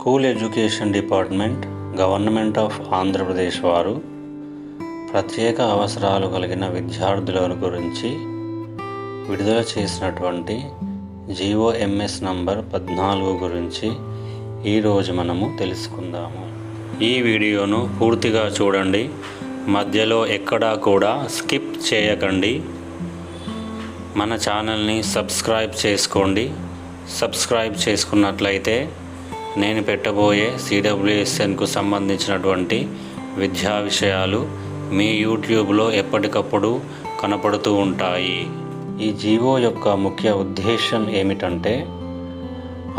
School education department government of Andhra Pradesh వారు ప్రత్యేక అవసరాలు కలిగిన విద్యార్థుల గురించి విడుదల చేసినటువంటి GOMS నంబర్ 14 గురించి ఈరోజు మనము తెలుసుకుందాము. ఈ వీడియోను పూర్తిగా చూడండి, మధ్యలో ఎక్కడా కూడా స్కిప్ చేయకండి. మన ఛానల్ని సబ్స్క్రైబ్ చేసుకోండి. సబ్స్క్రైబ్ చేసుకున్నట్లయితే నేను పెట్టబోయే CWSNకు సంబంధించినటువంటి విద్యా విషయాలు మీ యూట్యూబ్లో ఎప్పటికప్పుడు కనపడుతూ ఉంటాయి. ఈ జీవో యొక్క ముఖ్య ఉద్దేశం ఏమిటంటే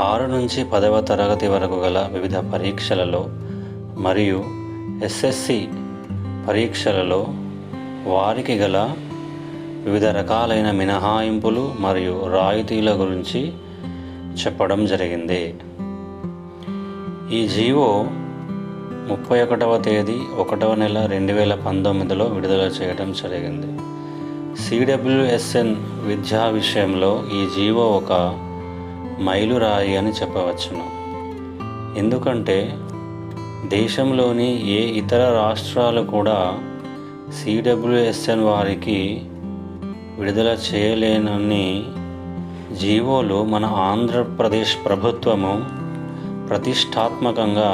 6 నుంచి 10వ తరగతి వరకు గల వివిధ పరీక్షలలో మరియు SSC పరీక్షలలో వారికి గల వివిధ రకాలైన మినహాయింపులు మరియు రాయితీల గురించి చెప్పడం జరిగింది. ఈ జీవో 31వ తేదీ 1వ నెల 2019లో విడుదల చేయడం జరిగింది. CWSN విద్యా విషయంలో ఈ జీవో ఒక మైలురాయి అని చెప్పవచ్చును. ఎందుకంటే దేశంలోని ఏ ఇతర రాష్ట్రాలు కూడా CWSN వారికి విడుదల చేయలేనన్ని జీవోలు మన ఆంధ్రప్రదేశ్ ప్రభుత్వము ప్రతిష్టాత్మకంగా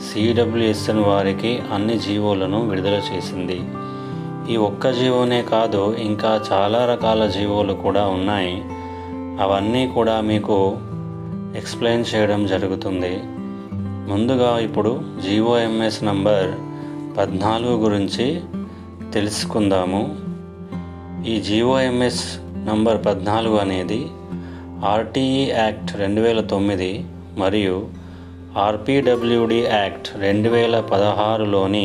CWSN వారికి అన్ని జీవోలను విడుదల చేసింది. ఈ ఒక్క జీవోనే కాదు, ఇంకా చాలా రకాల జీవోలు కూడా ఉన్నాయి. అవన్నీ కూడా మీకు ఎక్స్ప్లెయిన్ చేయడం జరుగుతుంది. ముందుగా ఇప్పుడు GOMS నంబర్ 14 గురించి తెలుసుకుందాము. ఈ GOMS నంబర్ 14 అనేది RTE యాక్ట్ 2009 మరియు RPWD యాక్ట్ 2016లోని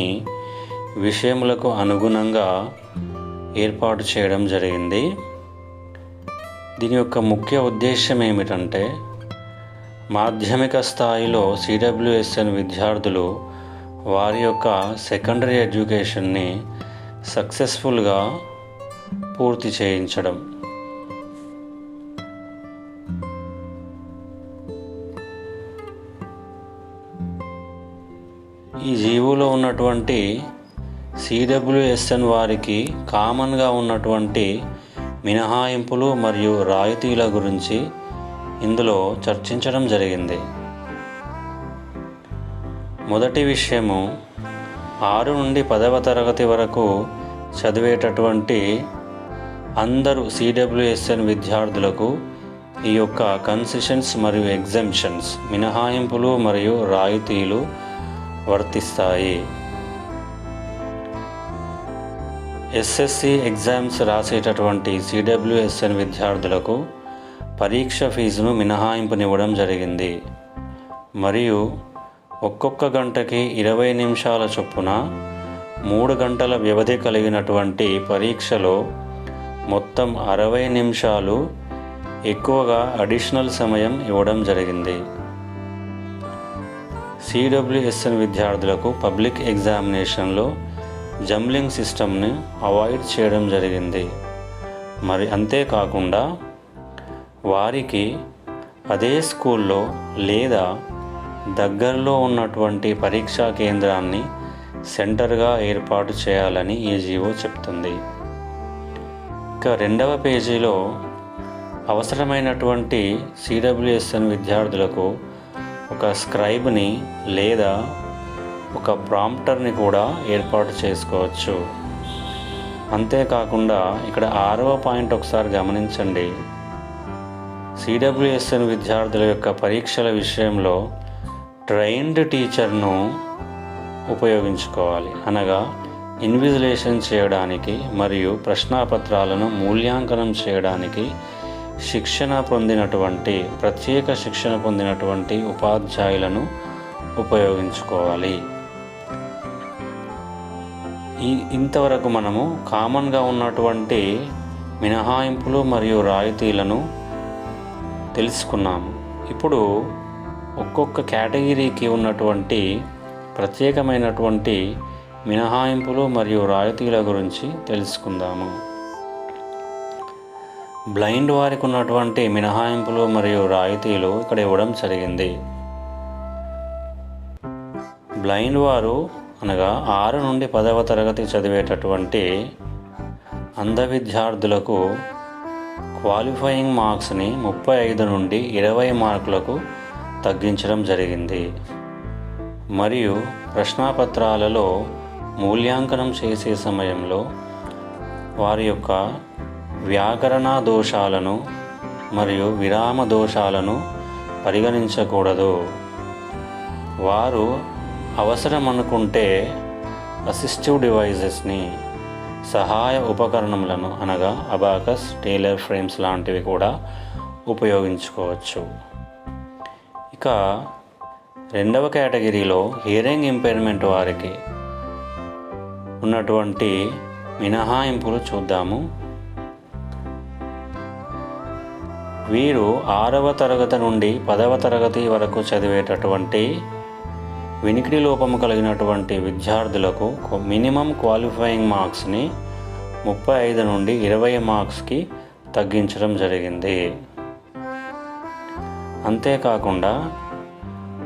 విషయములకు అనుగుణంగా ఏర్పాటు చేయడం జరిగింది. దీని యొక్క ముఖ్య ఉద్దేశం ఏమిటంటే మాధ్యమిక స్థాయిలో CWSN విద్యార్థులు వారి యొక్క సెకండరీ ఎడ్యుకేషన్ని సక్సెస్ఫుల్గా పూర్తి చేయించడం. ఈ జీవోలో ఉన్నటువంటి CWSN వారికి కామన్గా ఉన్నటువంటి మినహాయింపులు మరియు రాయితీల గురించి ఇందులో చర్చించడం జరిగింది. మొదటి విషయము 6 నుండి 10వ తరగతి వరకు చదివేటటువంటి అందరూ CWSN విద్యార్థులకు ఈ యొక్క కన్సెషన్స్ మరియు ఎగ్జెంప్షన్స్ మినహాయింపులు మరియు రాయితీలు వర్తిస్తాయి. SSC ఎగ్జామ్స్ రాసేటటువంటి CWSN విద్యార్థులకు పరీక్ష ఫీజును మినహాయింపునివ్వడం జరిగింది. మరియు ఒక్కొక్క గంటకి 20 నిమిషాల చొప్పున 3 గంటల వ్యవధి కలిగినటువంటి పరీక్షలో మొత్తం 60 నిమిషాలు ఎక్కువగా అడిషనల్ సమయం ఇవ్వడం జరిగింది. CWSN విద్యార్థులకు పబ్లిక్ ఎగ్జామినేషన్లో జంబ్లింగ్ సిస్టమ్ని అవాయిడ్ చేయడం జరిగింది. మరి అంతేకాకుండా వారికి అదే స్కూల్లో లేదా దగ్గరలో ఉన్నటువంటి పరీక్షా కేంద్రాన్ని సెంటర్గా ఏర్పాటు చేయాలని ఈ జీవో చెప్తుంది. ఇక 2వ పేజీలో అవసరమైనటువంటి CWSN విద్యార్థులకు ఒక స్క్రైబ్ని లేదా ఒక ప్రాంప్టర్ని కూడా ఏర్పాటు చేసుకోవచ్చు. అంతేకాకుండా ఇక్కడ 6వ పాయింట్ ఒకసారి గమనించండి. CWSN విద్యార్థుల యొక్క పరీక్షల విషయంలో ట్రైన్డ్ టీచర్ను ఉపయోగించుకోవాలి. అనగా ఇన్విజిలేషన్ చేయడానికి మరియు ప్రశ్నాపత్రాలను మూల్యాంకనం చేయడానికి ప్రత్యేక శిక్షణ పొందినటువంటి ఉపాధ్యాయులను ఉపయోగించుకోవాలి. ఇంతవరకు మనము కామన్గా ఉన్నటువంటి మినహాయింపులు మరియు రాయితీలను తెలుసుకున్నాము. ఇప్పుడు ఒక్కొక్క కేటగిరీకి ఉన్నటువంటి ప్రత్యేకమైనటువంటి మినహాయింపులు మరియు రాయితీల గురించి తెలుసుకుందాము. బ్లైండ్ వారికి ఉన్నటువంటి మినహాయింపులు మరియు రాయితీలు ఇక్కడ ఇవ్వడం జరిగింది. బ్లైండ్ వారు అనగా 6 నుండి 10వ తరగతి చదివేటటువంటి అంధ విద్యార్థులకు క్వాలిఫైయింగ్ మార్క్స్ని 35 నుండి 20 మార్కులకు తగ్గించడం జరిగింది. మరియు ప్రశ్నాపత్రాలలో మూల్యాంకనం చేసే సమయంలో వారి యొక్క వ్యాకరణ దోషాలను మరియు విరామ దోషాలను పరిగణించకూడదు. వారు అవసరం అనుకుంటే అసిస్టివ్ డివైజెస్ని, సహాయ ఉపకరణములను అనగా అబాకస్, టేలర్ ఫ్రేమ్స్ లాంటివి కూడా ఉపయోగించుకోవచ్చు. ఇక రెండవ కేటగిరీలో హియరింగ్ ఇంపైర్మెంట్ వారికి ఉన్నటువంటి మినహాయింపులు చూద్దాము. వీరు 6వ తరగతి నుండి 10వ తరగతి వరకు చదివేటటువంటి వినికిడి లోపము కలిగినటువంటి విద్యార్థులకు మినిమం క్వాలిఫైయింగ్ మార్క్స్ని 35 నుండి 20 మార్క్స్కి తగ్గించడం జరిగింది. అంతేకాకుండా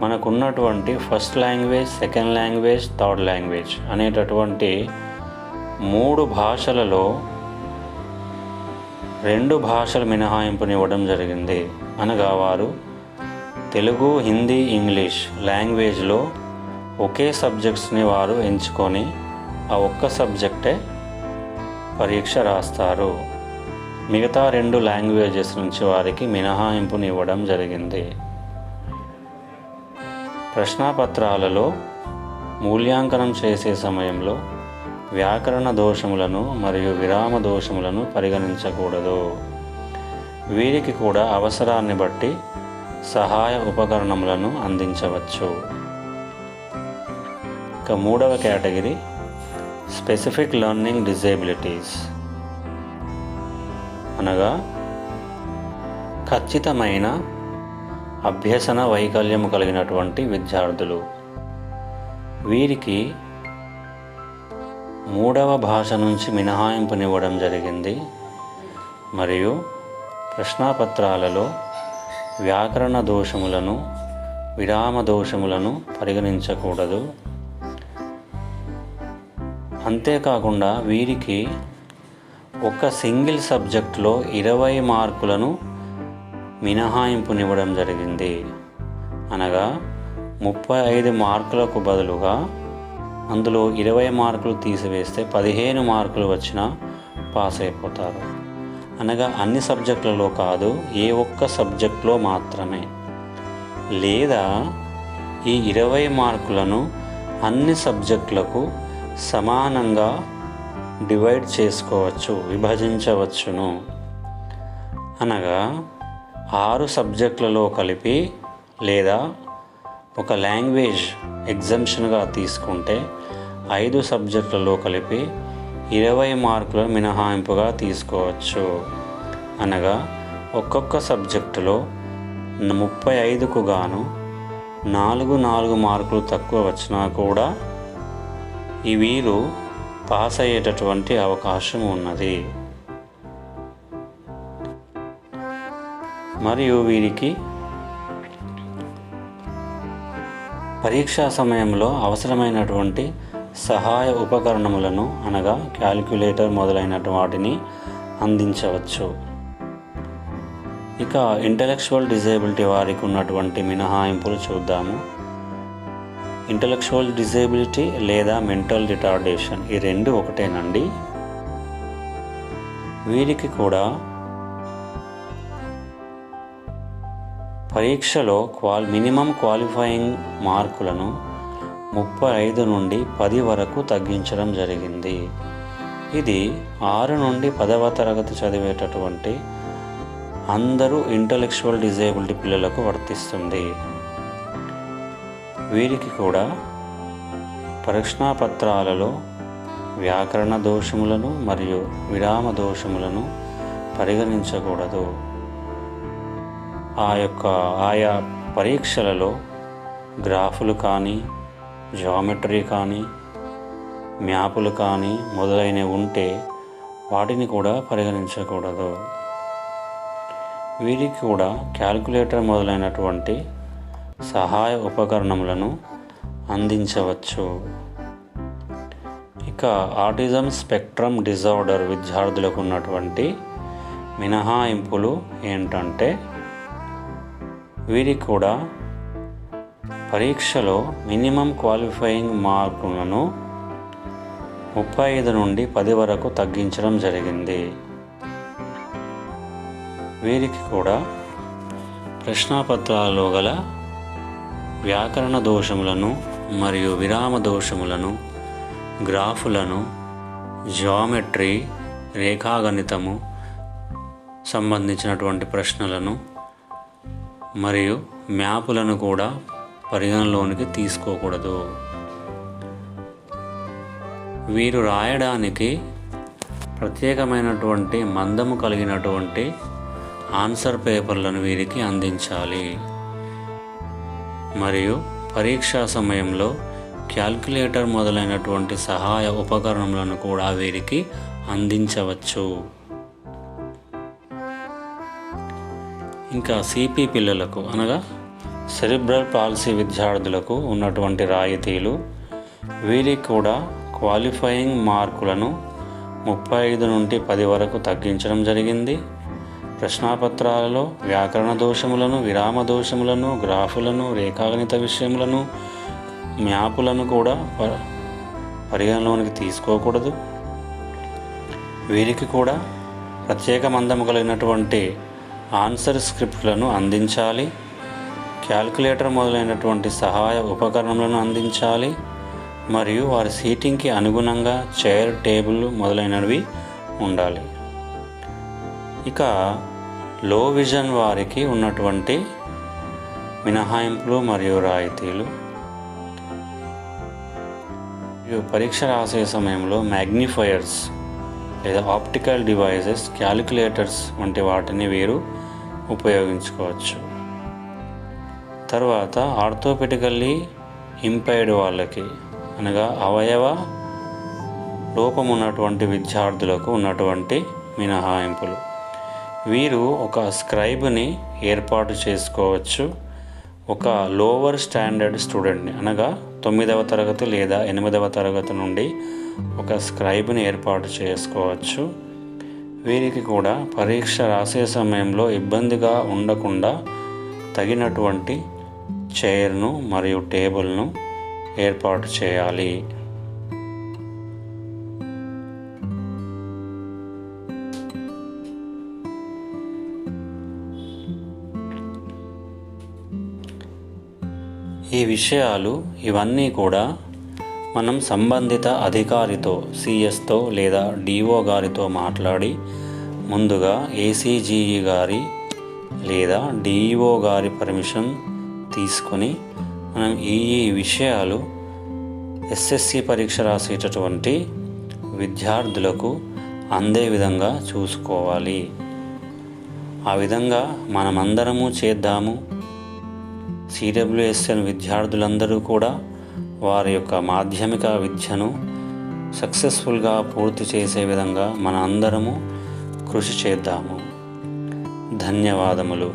మనకున్నటువంటి first language, second language, third language అనేటటువంటి 3 భాషలలో 2 భాషల మినహాయింపునివ్వడం జరిగింది. అనగా వారు తెలుగు, హిందీ, ఇంగ్లీష్ లాంగ్వేజ్లో ఒకే సబ్జెక్ట్స్ని వారు ఎంచుకొని ఆ ఒక్క సబ్జెక్టే పరీక్ష రాస్తారు. మిగతా 2 లాంగ్వేజెస్ నుంచి వారికి మినహాయింపునివ్వడం జరిగింది. ప్రశ్నాపత్రాలలో మూల్యాంకనం చేసే సమయంలో వ్యాకరణ దోషములను మరియు విరామ దోషములను పరిగణించకూడదు. వీరికి కూడా అవసరాన్ని బట్టి సహాయ ఉపకరణములను అందించవచ్చు. ఇక 3వ కేటగిరీ స్పెసిఫిక్ లెర్నింగ్ డిజేబిలిటీస్ అనగా ఖచ్చితమైన అభ్యసన వైకల్యము కలిగినటువంటి విద్యార్థులు. వీరికి 3వ భాష నుంచి మినహాయింపునివ్వడం జరిగింది. మరియు ప్రశ్నాపత్రాలలో వ్యాకరణ దోషములను, విరామ దోషములను పరిగణించకూడదు. అంతేకాకుండా వీరికి ఒక సింగిల్ సబ్జెక్టులో 20 మార్కులను మినహాయింపునివ్వడం జరిగింది. అనగా 35 మార్కులకు బదులుగా అందులో 20 మార్కులు తీసివేస్తే 15 మార్కులు వచ్చినా పాస్ అయిపోతారు. అనగా అన్ని సబ్జెక్టులలో కాదు, ఏ ఒక్క సబ్జెక్టులో మాత్రమే. లేదా ఈ 20 మార్కులను అన్ని సబ్జెక్టులకు సమానంగా డివైడ్ చేసుకోవచ్చు, విభజించవచ్చును. అనగా 6 సబ్జెక్టులలో కలిపి లేదా ఒక లాంగ్వేజ్ ఎగ్జంప్షన్గా తీసుకుంటే 5 సబ్జెక్టులలో కలిపి 20 మార్కుల మినహాయింపుగా తీసుకోవచ్చు. అనగా ఒక్కొక్క సబ్జెక్టులో 35కు గాను 4 మార్కులు తక్కువ వచ్చినా కూడా ఈ వీరు పాస్ అయ్యేటటువంటి అవకాశం ఉన్నది. మరియు వీరికి పరీక్షా సమయంలో అవసరమైనటువంటి సహాయ ఉపకరణములను అనగా క్యాలిక్యులేటర్ మొదలైన వాటిని అందించవచ్చు. ఇక ఇంటలెక్చువల్ డిజేబిలిటీ వారికి ఉన్నటువంటి మినహాయింపులు చూద్దాము. ఇంటలెక్చువల్ డిజేబిలిటీ లేదా మెంటల్ రిటార్డేషన్ ఈ 2 ఒకటేనండి. వీరికి కూడా పరీక్షలో మినిమం క్వాలిఫైయింగ్ మార్కులను 35 నుండి 10 వరకు తగ్గించడం జరిగింది. ఇది 6 నుండి 10వ తరగతి చదివేటటువంటి అందరూ ఇంటలెక్చువల్ డిజేబిలిటీ పిల్లలకు వర్తిస్తుంది. వీరికి కూడా ప్రశ్నాపత్రాలలో వ్యాకరణ దోషములను మరియు విరామ దోషములను పరిగణించకూడదు. ఆయా పరీక్షలలో గ్రాఫులు కానీ, జామెట్రీ కానీ, మ్యాపులు కానీ మొదలైనవి ఉంటే వాటిని కూడా పరిగణించకూడదు. వీరికి కూడా క్యాలిక్యులేటర్ మొదలైనటువంటి సహాయ ఉపకరణములను అందించవచ్చు. ఇక ఆటిజం స్పెక్ట్రమ్ డిజార్డర్ విద్యార్థులకు ఉన్నటువంటి మినహాయింపులు ఏంటంటే, వీరికి కూడా పరీక్షలో మినిమం క్వాలిఫైయింగ్ మార్కులను 35 నుండి 10 వరకు తగ్గించడం జరిగింది. వీరికి కూడా ప్రశ్నాపత్రాలలో గల వ్యాకరణ దోషములను మరియు విరామ దోషములను, గ్రాఫులను, జియోమెట్రీ, రేఖాగణితము సంబంధించినటువంటి ప్రశ్నలను మరియు మ్యాపులను కూడా పరిగణలోనికి తీసుకోకూడదు. వీరు రాయడానికి ప్రత్యేకమైనటువంటి మందము కలిగినటువంటి ఆన్సర్ పేపర్లను వీరికి అందించాలి. మరియు పరీక్షా సమయంలో క్యాల్కులేటర్ మొదలైనటువంటి సహాయ ఉపకరణములను కూడా వీరికి అందించవచ్చు. ఇంకా సిపి పిల్లలకు అనగా సెరిబ్రల్ పాల్సీ విద్యార్థులకు ఉన్నటువంటి రాయితీలు, వీరికి కూడా క్వాలిఫైయింగ్ మార్కులను 35 నుండి 10 వరకు తగ్గించడం జరిగింది. ప్రశ్నాపత్రాలలో వ్యాకరణ దోషములను, విరామ దోషములను, గ్రాఫులను, రేఖాగణిత విషయములను, మ్యాపులను కూడా పరిగణలోనికి తీసుకోకూడదు. వీరికి కూడా ప్రత్యేక మందము కలిగినటువంటి ఆన్సర్ స్క్రిప్ట్లను అందించాలి. క్యాల్కులేటర్ మొదలైనటువంటి సహాయ ఉపకరణములను అందించాలి. మరియు వారి సీటింగ్కి అనుగుణంగా చైర్, టేబుల్ మొదలైనవి ఉండాలి. ఇక లో విజన్ వారికి ఉన్నటువంటి మినహాయింపులు మరియు రాయితీలు, పరీక్ష రాసే సమయంలో మ్యాగ్నిఫైయర్స్ లేదా ఆప్టికల్ డివైజెస్, క్యాలిక్యులేటర్స్ వంటి వాటిని వీరు ఉపయోగించుకోవచ్చు. తర్వాత ఆర్థోపెడికల్లీ ఇంపైర్డ్ వాళ్ళకి అనగా అవయవ లోపం ఉన్నటువంటి విద్యార్థులకు ఉన్నటువంటి మినహాయింపులు, వీరు ఒక స్క్రైబ్ని ఏర్పాటు చేసుకోవచ్చు. ఒక లోవర్ స్టాండర్డ్ స్టూడెంట్ని అనగా 9వ తరగతి లేదా 8వ తరగతి నుండి ఒక స్క్రైబ్ని ఏర్పాటు చేసుకోవచ్చు. వీరికి కూడా పరీక్ష రాసే సమయంలో ఇబ్బందిగా ఉండకుండా తగినటువంటి చైర్ను మరియు టేబుల్ను ఏర్పాటు చేయాలి. ఈ విషయాలు ఇవన్నీ కూడా మనం సంబంధిత అధికారితో, సిఎస్తో లేదా డిఓ గారితో మాట్లాడి ముందుగా ఏసీజీఈ గారి లేదా డిఈఓ గారి పర్మిషన్ తీసుకొని మనం ఈ విషయాలు ఎస్ఎస్సి పరీక్ష రాసేటటువంటి విద్యార్థులకు అందే విధంగా చూసుకోవాలి. ఆ విధంగా మనమందరము చేద్దాము. సిడబ్ల్యూఎస్ఎన్ విద్యార్థులందరూ కూడా వారి యొక్క మాధ్యమిక విద్యను సక్సెస్ఫుల్గా పూర్తి చేసే విధంగా మన అందరము కృషి చేద్దాము. ధన్యవాదములు.